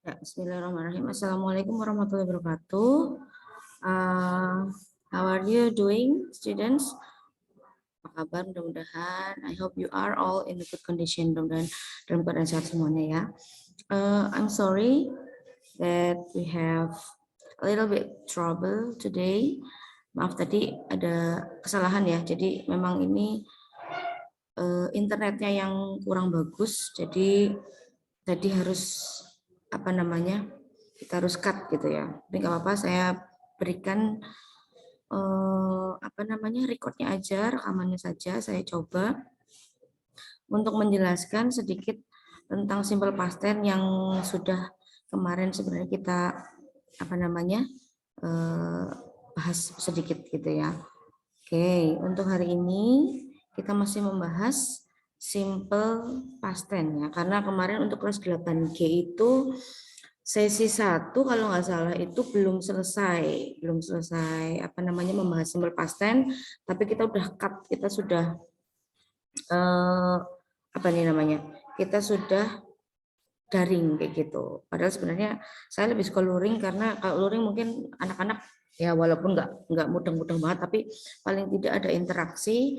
Ya, bismillahirrahmanirrahim. Assalamualaikum warahmatullahi wabarakatuh. How are you doing, students? Apa kabar? Mudah-mudahan. I hope you are all in a good condition. Mudah-mudahan dalam keadaan sehat semuanya ya. I'm sorry that we have a little bit trouble today. Maaf tadi ada kesalahan ya. Jadi memang ini internetnya yang kurang bagus. Jadi tadi harus apa namanya? Kita harus cut gitu ya. Tapi nggak apa-apa, saya berikan apa namanya recordnya aja, rekamannya saja. Saya coba untuk menjelaskan sedikit tentang simple past tense yang sudah kemarin sebenarnya kita apa namanya bahas sedikit gitu ya. Oke, untuk hari ini kita masih membahas simple past tense ya, karena kemarin untuk kelas 8G itu sesi 1 kalau nggak salah itu belum selesai apa namanya membahas simple past tense, tapi kita udah cut, kita sudah apa nih namanya, kita sudah daring kayak gitu. Padahal sebenarnya saya lebih suka luring, karena kalau luring mungkin anak-anak ya walaupun nggak mudeng-mudeng banget, tapi paling tidak ada interaksi,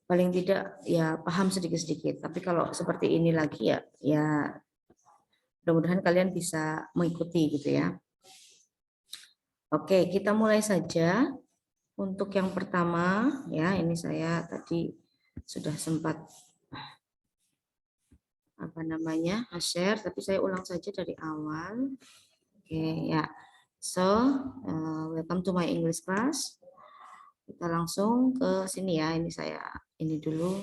paling tidak ya paham sedikit-sedikit. Tapi kalau seperti ini lagi ya mudah-mudahan kalian bisa mengikuti gitu ya. Oke, kita mulai saja. Untuk yang pertama ya, ini saya tadi sudah sempat apa namanya share, tapi saya ulang saja dari awal. Oke ya, so welcome to my English class. Kita langsung ke sini ya. Ini saya ini dulu.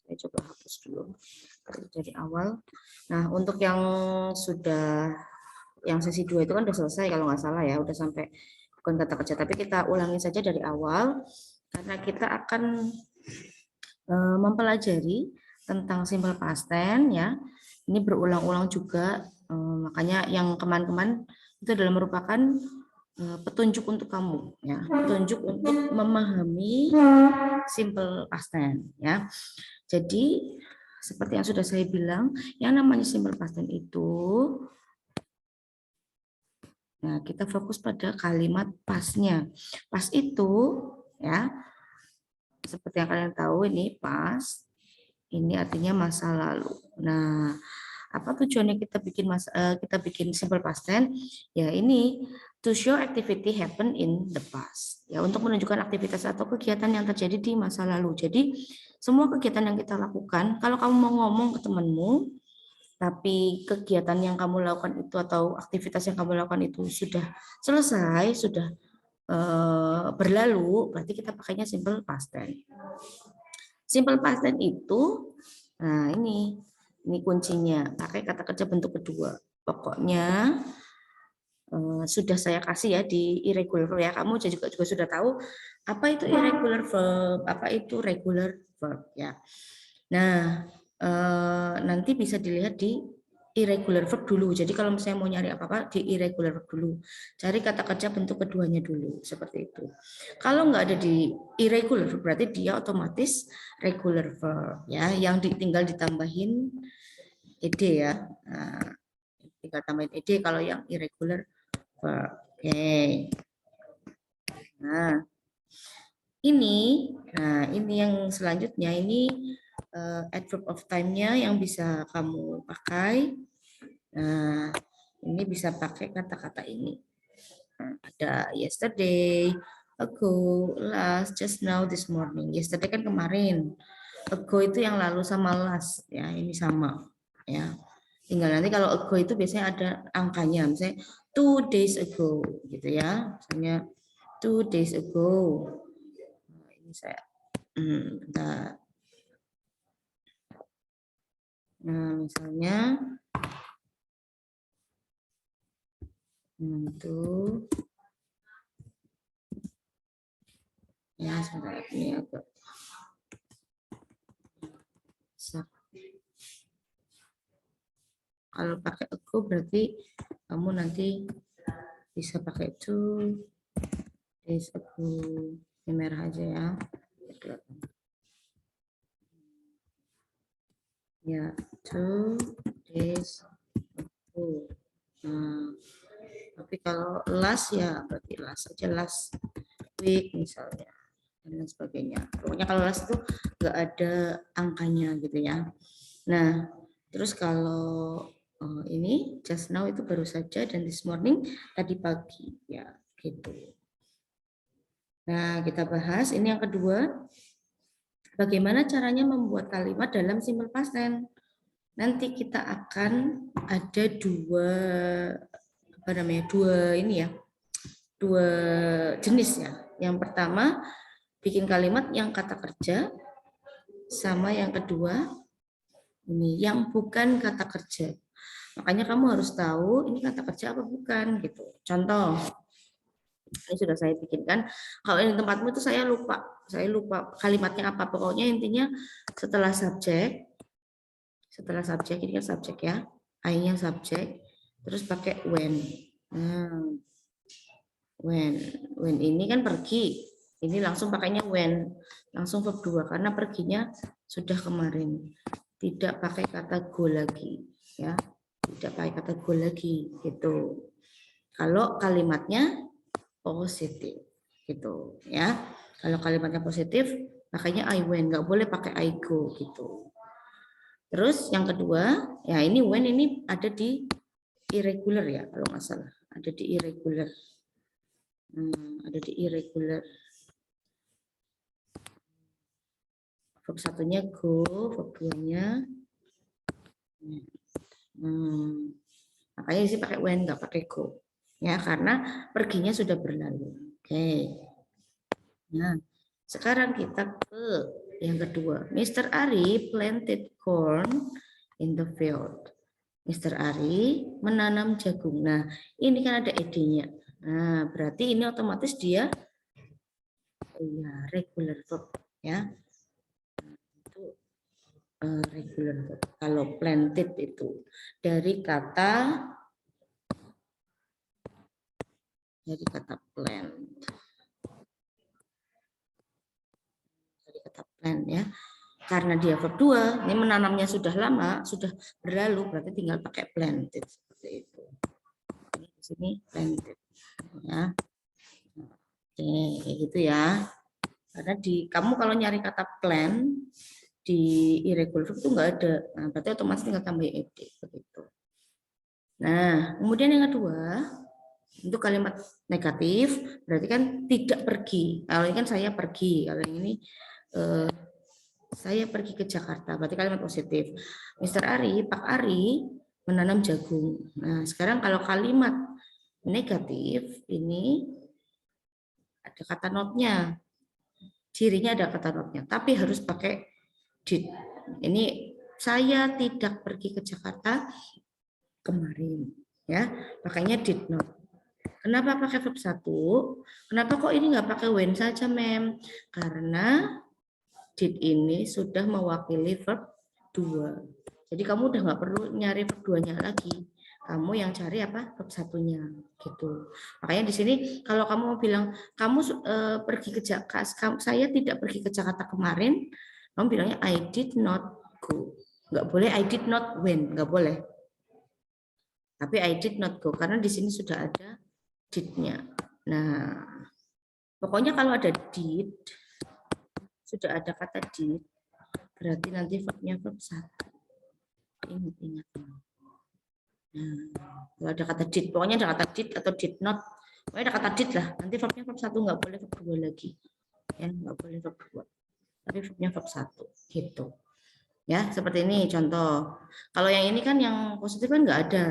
Saya coba hapus dulu dari awal. Nah, untuk yang sudah yang sesi 2 itu kan udah selesai kalau nggak salah ya, udah sampai bukan kata kerja, tapi kita ulangi saja dari awal karena kita akan mempelajari tentang simple past tense ya. Ini berulang-ulang juga, makanya yang kemarin-kemarin itu adalah merupakan petunjuk untuk kamu ya, petunjuk untuk memahami simple past tense ya. Jadi seperti yang sudah saya bilang, yang namanya simple past tense itu, nah kita fokus pada kalimat pasnya. Pas itu ya, seperti yang kalian tahu ini pas, ini artinya masa lalu. Nah, apa tujuannya kita bikin simple past tense? Ya ini to show activity happen in the past. Ya, untuk menunjukkan aktivitas atau kegiatan yang terjadi di masa lalu. Jadi semua kegiatan yang kita lakukan, kalau kamu mau ngomong ke temanmu, tapi kegiatan yang kamu lakukan itu atau aktivitas yang kamu lakukan itu sudah selesai, sudah berlalu, berarti kita pakainya simple past tense. Simple past tense itu, nah ini kuncinya, pakai kata kerja bentuk kedua. Pokoknya sudah saya kasih ya di irregular verb ya. Kamu juga sudah tahu apa itu irregular verb, apa itu regular verb ya. Nah, nanti bisa dilihat di irregular verb dulu. Jadi kalau misalnya mau nyari apa-apa di irregular verb dulu. Cari kata kerja bentuk keduanya dulu, seperti itu. Kalau nggak ada di irregular verb, berarti dia otomatis regular verb ya, yang tinggal ditambahin ed ya. Nah, tinggal tambahin ed kalau yang irregular verb. Oke. Nah, ini yang selanjutnya ini adverb of time-nya yang bisa kamu pakai. Nah, ini bisa pakai kata-kata ini. Nah, ada yesterday, ago, last, just now, this morning. Yesterday kan kemarin. Ago itu yang lalu sama last ya, ini sama ya. Tinggal nanti kalau ago itu biasanya ada angkanya, misalnya 2 days ago gitu ya. Misalnya 2 days ago. Nah, ini saya bentar. Nah, misalnya itu ya, sebentar ini agak besar. Kalau pakai ago berarti kamu nanti bisa pakai 2 days ago. Ini merah aja ya. Ya, 2 days Nah, tapi kalau last ya berarti last aja, last week misalnya dan lain sebagainya. Pokoknya kalau last itu nggak ada angkanya gitu ya. Nah, terus kalau ini just now itu baru saja dan this morning tadi pagi ya gitu. Nah, kita bahas ini yang kedua. Bagaimana caranya membuat kalimat dalam simple past tense? Nanti kita akan ada dua ini ya. Dua jenis ya. Yang pertama bikin kalimat yang kata kerja, sama yang kedua ini yang bukan kata kerja. Makanya kamu harus tahu ini kata kerja apa bukan gitu. Contoh, ini sudah saya bikinkan. Kalau ini tempatmu itu saya lupa kalimatnya apa. Pokoknya intinya setelah subjek ini kan subjek ya, I-nya subjek, terus pakai when. When ini kan pergi, ini langsung pakainya when, langsung verb 2 karena perginya sudah kemarin, tidak pakai kata go lagi ya, tidak pakai kata go lagi gitu. Kalau kalimatnya positif gitu ya. Kalau kalimatnya positif makanya I went, nggak boleh pakai I go gitu. Terus yang kedua ya ini when ini ada di irregular ya kalau nggak salah, ada di irregular. Ada di irregular. Verb satunya go, verb 2-nya makanya sih pakai when, nggak pakai go ya, karena perginya sudah berlalu. Oke. Nah, sekarang kita ke yang kedua. Mr. Ari planted corn in the field. Mr. Ari menanam jagung. Nah, ini kan ada ed-nya. Nah, berarti ini otomatis dia ya regular verb ya. Itu regular verb. Kalau planted itu dari kata plant. Dari kata plant ya. Karena dia verb 2, ini menanamnya sudah lama, sudah berlalu, berarti tinggal pakai planted seperti itu. Ini di sini planted ya. Oke, kayak gitu ya. Karena kamu kalau nyari kata plant di irregular verb itu enggak ada. Nah, berarti otomatis tinggal tambah ed begitu. Nah, kemudian yang kedua, untuk kalimat negatif berarti kan tidak pergi. Kalau ini kan saya pergi, kalau ini saya pergi ke Jakarta, berarti kalimat positif. Mr. Ari, Pak Ari menanam jagung. Nah, sekarang kalau kalimat negatif ini ada kata not-nya. Cirinya ada kata not-nya, tapi harus pakai did. Ini saya tidak pergi ke Jakarta kemarin, ya. Makanya did not. Kenapa pakai verb 1? Kenapa kok ini nggak pakai when saja, Mem? Karena did ini sudah mewakili verb 2. Jadi kamu udah nggak perlu nyari verb 2-nya lagi. Kamu yang cari apa? Verb 1-nya gitu. Makanya di sini kalau kamu mau bilang kamu pergi ke Jakarta, saya tidak pergi ke Jakarta kemarin, kamu bilangnya I did not go. Nggak boleh I did not went, nggak boleh. Tapi I did not go karena di sini sudah ada did-nya. Nah, pokoknya kalau ada did, sudah ada kata did, berarti nanti verbnya verb 1. Ingat. Nah, kalau ada kata did, pokoknya ada kata did atau did not, pokoknya ada kata did lah. Nanti verbnya verb 1, nggak boleh verb 2 lagi. Ya, nggak boleh verb 2. Tapi verbnya verb 1 gitu. Ya, seperti ini contoh. Kalau yang ini kan yang positif kan nggak ada.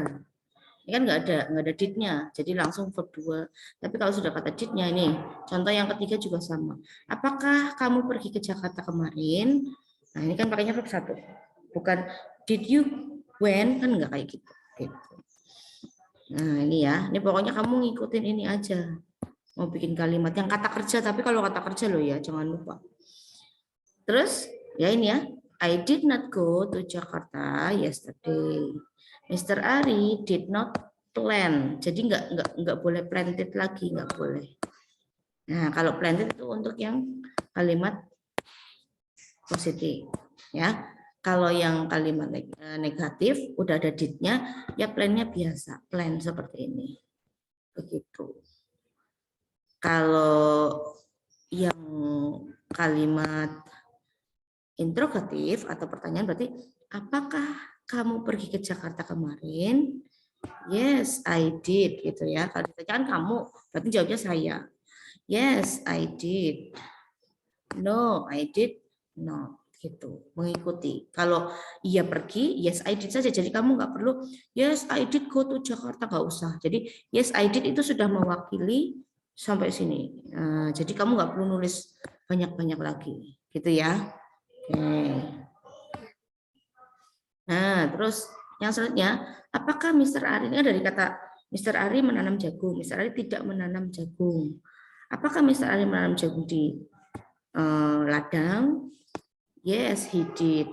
Ini kan nggak ada did-nya, jadi langsung verb 2. Tapi kalau sudah kata did-nya ini, contoh yang ketiga juga sama. Apakah kamu pergi ke Jakarta kemarin? Nah, ini kan pakainya verb 1. Bukan did you when, kan nggak kayak gitu. Nah, ini ya. Ini pokoknya kamu ngikutin ini aja. Mau bikin kalimat yang kata kerja, tapi kalau kata kerja loh ya, jangan lupa. Terus, ya ini ya. I did not go to Jakarta yesterday. Mr. Ari did not plan. Jadi nggak boleh planted lagi, nggak boleh. Nah, kalau planted itu untuk yang kalimat positif, ya. Kalau yang kalimat negatif udah ada did-nya, ya plan-nya biasa, plan seperti ini. Begitu. Kalau yang kalimat interrogatif atau pertanyaan berarti apakah kamu pergi ke Jakarta kemarin? Yes, I did gitu ya. Kalau ditanyakan kamu, berarti jawabnya saya. Yes, I did. No, I did not gitu, mengikuti. Kalau ia pergi, yes I did saja. Jadi kamu nggak perlu yes I did go to Jakarta, nggak usah. Jadi yes I did itu sudah mewakili sampai sini. Jadi kamu nggak perlu nulis banyak-banyak lagi, gitu ya. Oke. Nah, terus yang selanjutnya, apakah Mr. Ari ini dari kata Mr. Ari menanam jagung, Mr. Ari tidak menanam jagung. Apakah Mr. Ari menanam jagung di ladang? Yes, he did.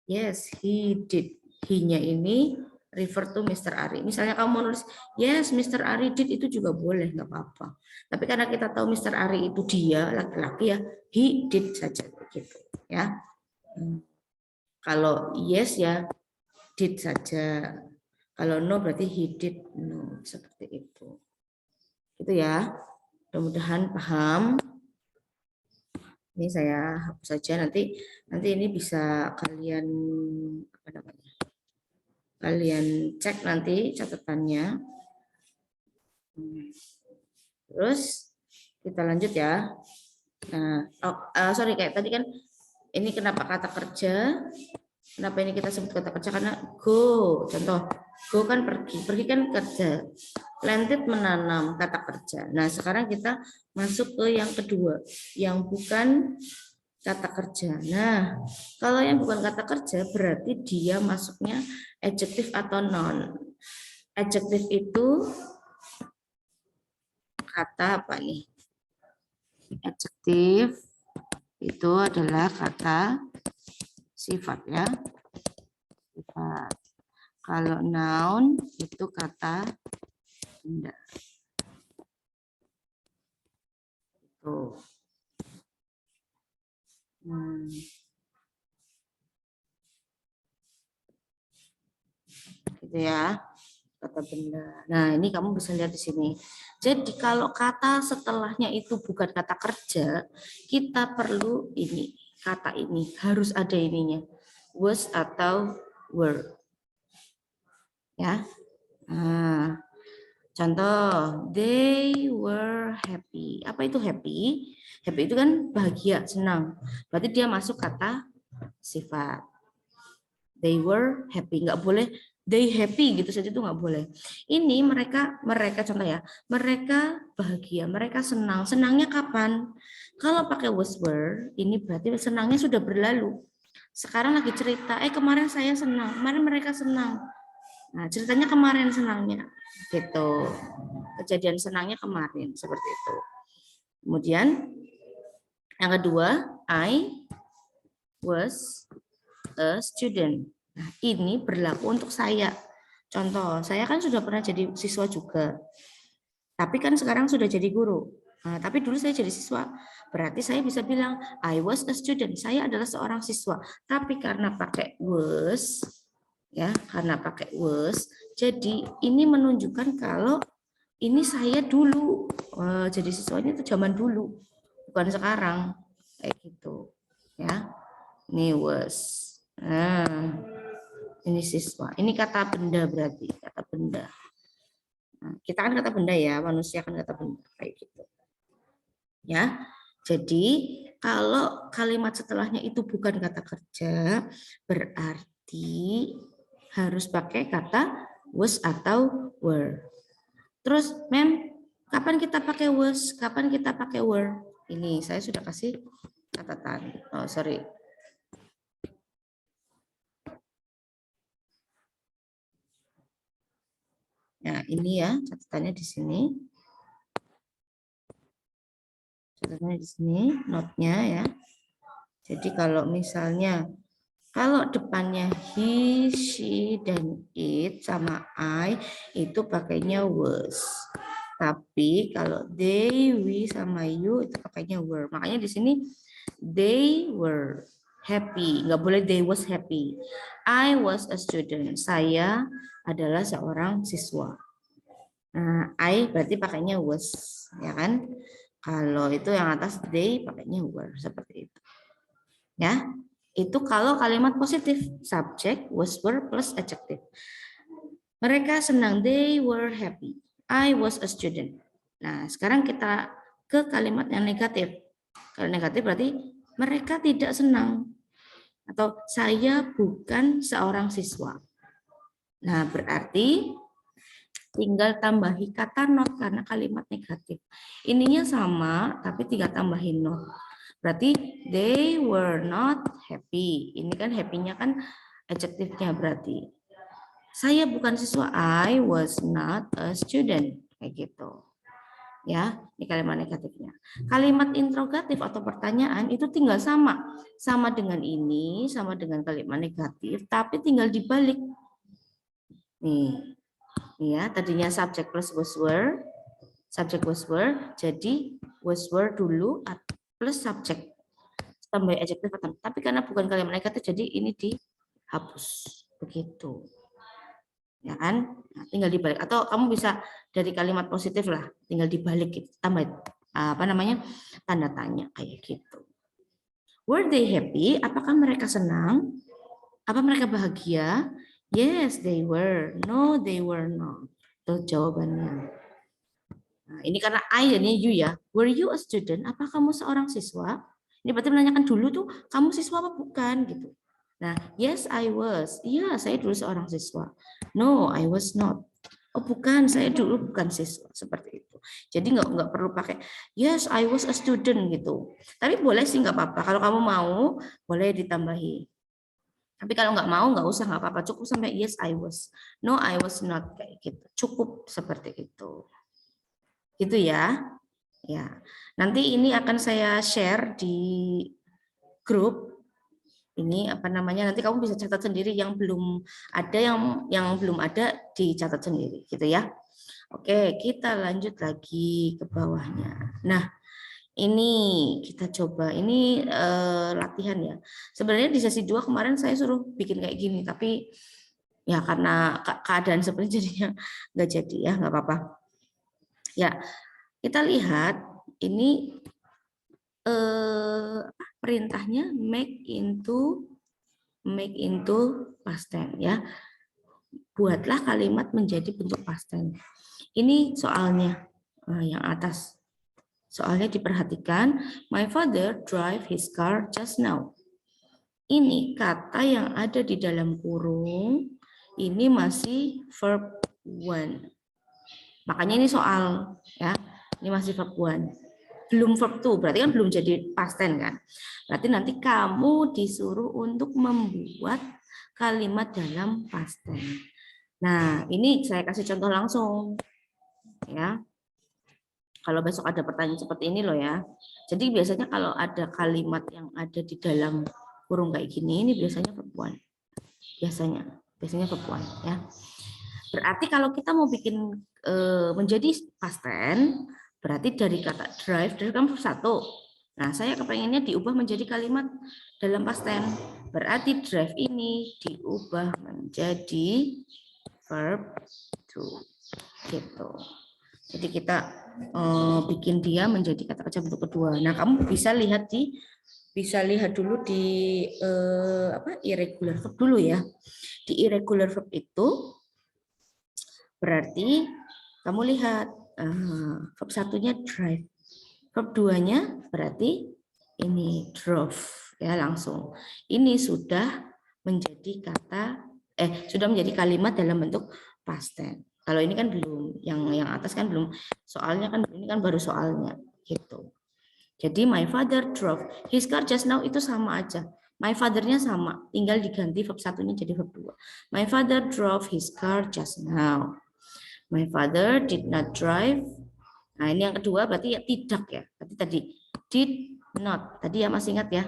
Yes, he did. He-nya ini refer to Mr. Ari. Misalnya kamu mau nulis, yes, Mr. Ari did, itu juga boleh, nggak apa-apa. Tapi karena kita tahu Mr. Ari itu dia, laki-laki ya, he did saja begitu. Ya. Kalau yes ya, did saja. Kalau no berarti he did no, seperti itu. Gitu ya. Mudah-mudahan paham. Ini saya hapus saja, nanti ini bisa kalian apa namanya? Kalian cek nanti catatannya. Terus kita lanjut ya. Nah, sorry kayak tadi kan ini kenapa kata kerja? Kenapa ini kita sebut kata kerja? Karena go, contoh go kan pergi, pergi kan kerja. Planted menanam, kata kerja. Nah sekarang kita masuk ke yang kedua, yang bukan kata kerja. Nah kalau yang bukan kata kerja berarti dia masuknya adjective atau noun. Adjective itu kata apa nih? Adjective itu adalah kata sifat ya. Sifat. Kalau noun itu kata benda. Tuh. Gitu ya, kata benda. Nah, ini kamu bisa lihat di sini. Jadi kalau kata setelahnya itu bukan kata kerja, kita perlu ini, kata ini harus ada ininya. Was atau were. Ya. Nah, contoh, they were happy. Apa itu happy? Happy itu kan bahagia, senang. Berarti dia masuk kata sifat. They were happy. Nggak boleh they happy gitu saja, itu nggak boleh. Ini mereka contoh ya, mereka bahagia, mereka senang. Senangnya kapan? Kalau pakai was were, ini berarti senangnya sudah berlalu. Sekarang lagi cerita, kemarin saya senang, kemarin mereka senang. Nah, ceritanya kemarin senangnya, gitu. Kejadian senangnya kemarin, seperti itu. Kemudian yang kedua, I was a student. Nah, ini berlaku untuk saya. Contoh, saya kan sudah pernah jadi siswa juga. Tapi kan sekarang sudah jadi guru. Nah, tapi dulu saya jadi siswa. Berarti saya bisa bilang, I was a student. Saya adalah seorang siswa. Tapi karena pakai was, ya, karena pakai was, jadi ini menunjukkan kalau ini saya dulu jadi siswanya itu zaman dulu, bukan sekarang, kayak gitu, ya. Ini was. Nah, ini siswa. Ini kata benda berarti, kata benda. Nah, kita kan kata benda ya, manusia kan kata benda kayak gitu. Ya. Jadi kalau kalimat setelahnya itu bukan kata kerja, berarti harus pakai kata was atau were. Terus, mem, kapan kita pakai was? Kapan kita pakai were? Ini saya sudah kasih catatan. Oh, sorry. Nah, ini ya catatannya di sini. Catatannya di sini, note-nya ya. Jadi kalau misalnya kalau depannya he, she, dan it sama I itu pakainya was. Tapi kalau they, we, sama you itu pakainya were. Makanya di sini they were happy. Nggak boleh they was happy. I was a student. Saya adalah seorang siswa. Nah, I berarti pakainya was, ya kan? Kalau itu yang atas they pakainya were, seperti itu. Ya, itu kalau kalimat positif, subject, was, were plus adjective. Mereka senang, they were happy. I was a student. Nah, sekarang kita ke kalimat yang negatif. Kalau negatif berarti mereka tidak senang. Atau saya bukan seorang siswa. Nah, berarti tinggal tambahi kata not karena kalimat negatif. Ininya sama, tapi tinggal tambahin not. Berarti they were not happy. Ini kan happy-nya kan adjektifnya berarti. Saya bukan siswa, I was not a student. Kayak gitu. Ya, ini kalimat negatifnya. Kalimat interrogatif atau pertanyaan itu tinggal sama dengan ini, sama dengan kalimat negatif, tapi tinggal dibalik. Nih, ya tadinya subject plus was were, subject was were, jadi was were dulu plus subject tambah adjective, tapi karena bukan kalimat negatif, jadi ini dihapus begitu. Ya kan, nah, tinggal dibalik atau kamu bisa dari kalimat positif lah, tinggal dibalik gitu, tambah apa namanya tanda tanya kayak gitu. Were they happy? Apakah mereka senang? Apa mereka bahagia? Yes, they were. No, they were not. Itu jawabannya. Nah, ini karena I jadinya you ya. Were you a student? Apa kamu seorang siswa? Ini berarti menanyakan dulu tuh, kamu siswa apa bukan gitu. Nah, yes I was. Iya, saya dulu seorang siswa. No, I was not. Oh bukan, saya dulu bukan siswa. Seperti itu. Jadi nggak perlu pakai yes I was a student gitu. Tapi boleh sih nggak apa-apa. Kalau kamu mau, boleh ditambahi. Tapi kalau nggak mau, nggak usah, nggak apa-apa. Cukup sampai yes I was. No, I was not kayak gitu. Cukup seperti itu. Gitu ya. Ya. Nanti ini akan saya share di grup. Ini apa namanya, nanti kamu bisa catat sendiri, yang belum ada, yang belum ada dicatat sendiri gitu ya. Oke, kita lanjut lagi ke bawahnya. Nah, ini kita coba, ini latihan ya. Sebenarnya di sesi 2 kemarin saya suruh bikin kayak gini, tapi ya karena keadaan seperti jadinya nggak jadi ya, nggak apa-apa. Ya, kita lihat ini perintahnya make into past tense ya. Buatlah kalimat menjadi bentuk past tense. Ini soalnya yang atas. Soalnya diperhatikan, my father drive his car just now. Ini kata yang ada di dalam kurung, ini masih verb 1. Makanya ini soal ya. Ini masih verb 1. Belum verb 2, berarti kan belum jadi past tense kan. Berarti nanti kamu disuruh untuk membuat kalimat dalam past tense. Nah, ini saya kasih contoh langsung. Ya. Kalau besok ada pertanyaan seperti ini loh ya. Jadi biasanya kalau ada kalimat yang ada di dalam kurung kayak gini, ini biasanya verb 1. Biasanya verb 1 ya. Berarti kalau kita mau bikin menjadi past tense, berarti dari kata drive kan verb 1. Nah, saya kepengennya diubah menjadi kalimat dalam past tense. Berarti drive ini diubah menjadi verb 2. Gitu. Jadi kita bikin dia menjadi kata kerja bentuk kedua. Nah, kamu bisa lihat dulu di irregular verb dulu ya. Di irregular verb itu berarti kamu lihat verb 1-nya drive. Verb 2-nya berarti ini drove ya langsung. Ini sudah menjadi kalimat dalam bentuk past tense. Kalau ini kan belum, yang atas kan belum, soalnya kan ini kan baru soalnya gitu. Jadi my father drove his car just now itu sama aja. My father-nya sama, tinggal diganti verb 1-nya jadi verb 2. My father drove his car just now. My father did not drive. Nah, ini yang kedua berarti ya tidak ya. Berarti tadi did not. Tadi ya masih ingat ya.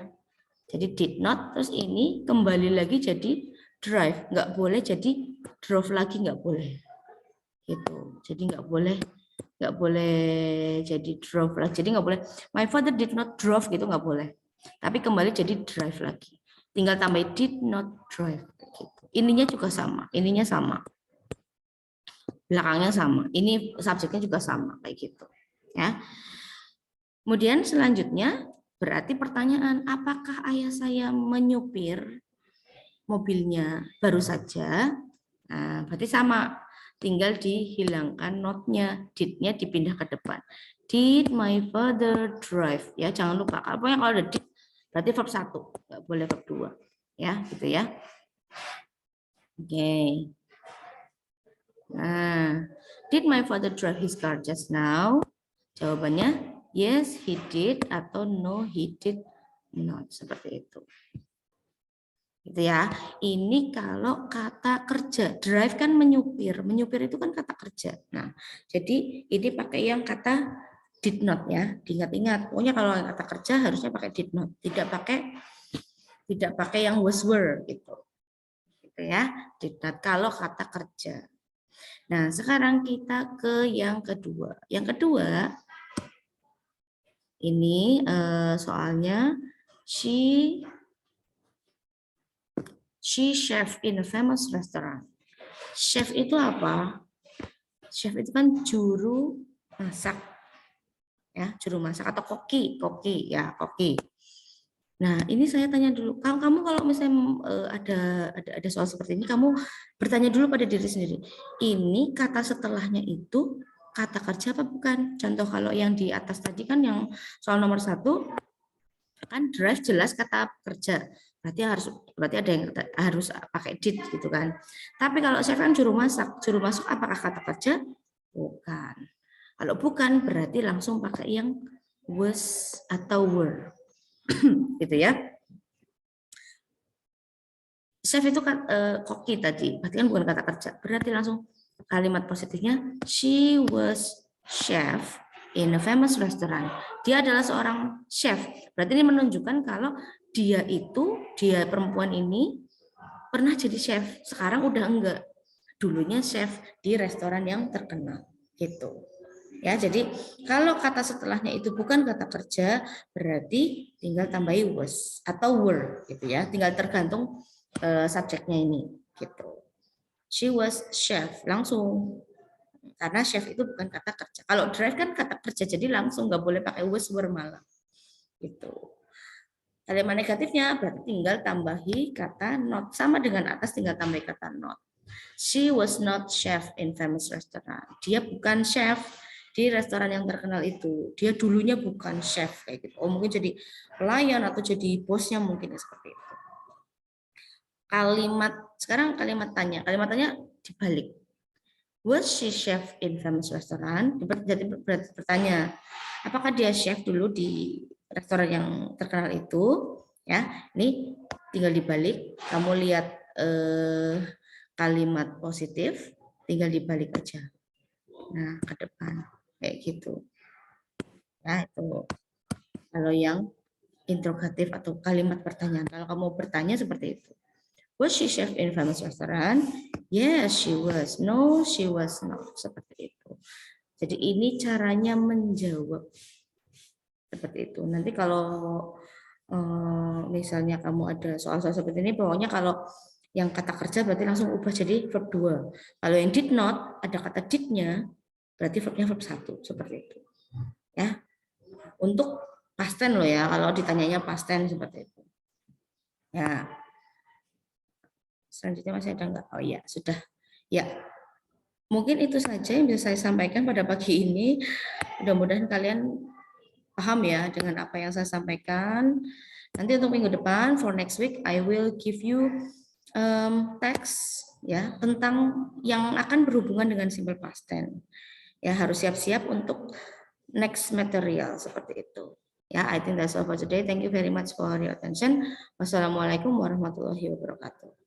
Jadi did not, terus ini kembali lagi jadi drive. Nggak boleh jadi drove lagi, nggak boleh. Gitu. Jadi nggak boleh jadi drove lagi. Jadi nggak boleh my father did not drove gitu, nggak boleh. Tapi kembali jadi drive lagi. tinggal tambah did not drive gitu. Ininya juga sama, ininya sama. Belakangnya sama. Ini subjeknya juga sama kayak gitu. Ya. Kemudian selanjutnya berarti pertanyaan, apakah ayah saya menyupir mobilnya baru saja? Nah, berarti sama. Tinggal dihilangkan not-nya, did-nya dipindah ke depan. Did my father drive? Ya, jangan lupa. Pokoknya kalau ada did, berarti verb 1, nggak boleh verb 2. Ya, gitu ya. Oke. Nah, did my father drive his car just now? Jawabannya yes, he did atau no, he did not. Seperti itu. Gitu ya. Ini kalau kata kerja, drive kan menyupir, menyupir itu kan kata kerja. Nah, jadi ini pakai yang kata did not ya, diingat-ingat. Pokoknya kalau kata kerja harusnya pakai did not, tidak pakai yang was were gitu. Gitu ya, did not kalau kata kerja. Nah, sekarang kita ke yang kedua. Yang kedua ini soalnya she chef in a famous restaurant. Chef itu apa? Chef itu kan juru masak, ya, juru masak atau koki ya, koki. Nah, ini saya tanya dulu, kamu kalau misalnya ada soal seperti ini, kamu bertanya dulu pada diri sendiri. Ini kata setelahnya itu kata kerja apa bukan? Contoh kalau yang di atas tadi kan yang soal nomor 1 kan drive jelas kata kerja. Berarti ada yang harus pakai did gitu kan. Tapi kalau chef kan juru masak apakah kata kerja? Bukan. Kalau bukan berarti langsung pakai yang was atau were. Gitu ya. Chef itu kan koki tadi, berarti kan bukan kata kerja. Berarti langsung kalimat positifnya she was chef in a famous restaurant. Dia adalah seorang chef. Berarti ini menunjukkan kalau dia perempuan ini pernah jadi chef, sekarang udah enggak. Dulunya chef di restoran yang terkenal. Gitu. Ya, jadi kalau kata setelahnya itu bukan kata kerja, berarti tinggal tambahi was atau were gitu ya. Tinggal tergantung subjeknya ini gitu. She was chef langsung. Karena chef itu bukan kata kerja. Kalau drive kan kata kerja, jadi langsung nggak boleh pakai was were malah. Gitu. Kalimat negatifnya berarti tinggal tambahi kata not, sama dengan atas tinggal tambahi kata not. She was not chef in famous restaurant. Dia bukan chef di restoran yang terkenal itu. Dia dulunya bukan chef kayak gitu. Oh, mungkin jadi pelayan atau jadi bosnya mungkin seperti itu. Sekarang kalimat tanya dibalik. Was she chef in famous restaurant? Jadi bertanya, apakah dia chef dulu di restoran yang terkenal itu? Ya, ini tinggal dibalik. Kamu lihat kalimat positif, tinggal dibalik aja. Nah, ke depan kayak gitu. Nah, itu kalau yang interrogatif atau kalimat pertanyaan. Kalau kamu bertanya seperti itu. Was she chef in famous restaurant? Yes, she was. No, she was not. Seperti itu. Jadi ini caranya menjawab. Seperti itu. Nanti kalau misalnya kamu ada soal-soal seperti ini, pokoknya kalau yang kata kerja berarti langsung ubah jadi verb 2. Kalau yang did not, ada kata did-nya, berarti verbnya verb 1. Seperti itu. Ya. Untuk past tense loh ya, kalau ditanyanya past tense seperti itu. Ya. Selanjutnya masih ada enggak? Oh iya, sudah. Ya. Mungkin itu saja yang bisa saya sampaikan pada pagi ini. Mudah-mudahan kalian paham ya dengan apa yang saya sampaikan. Nanti untuk minggu depan, for next week, I will give you teks ya tentang yang akan berhubungan dengan simple past tense. Ya, harus siap-siap untuk next material seperti itu. Ya, I think that's all for today. Thank you very much for your attention. Wassalamualaikum warahmatullahi wabarakatuh.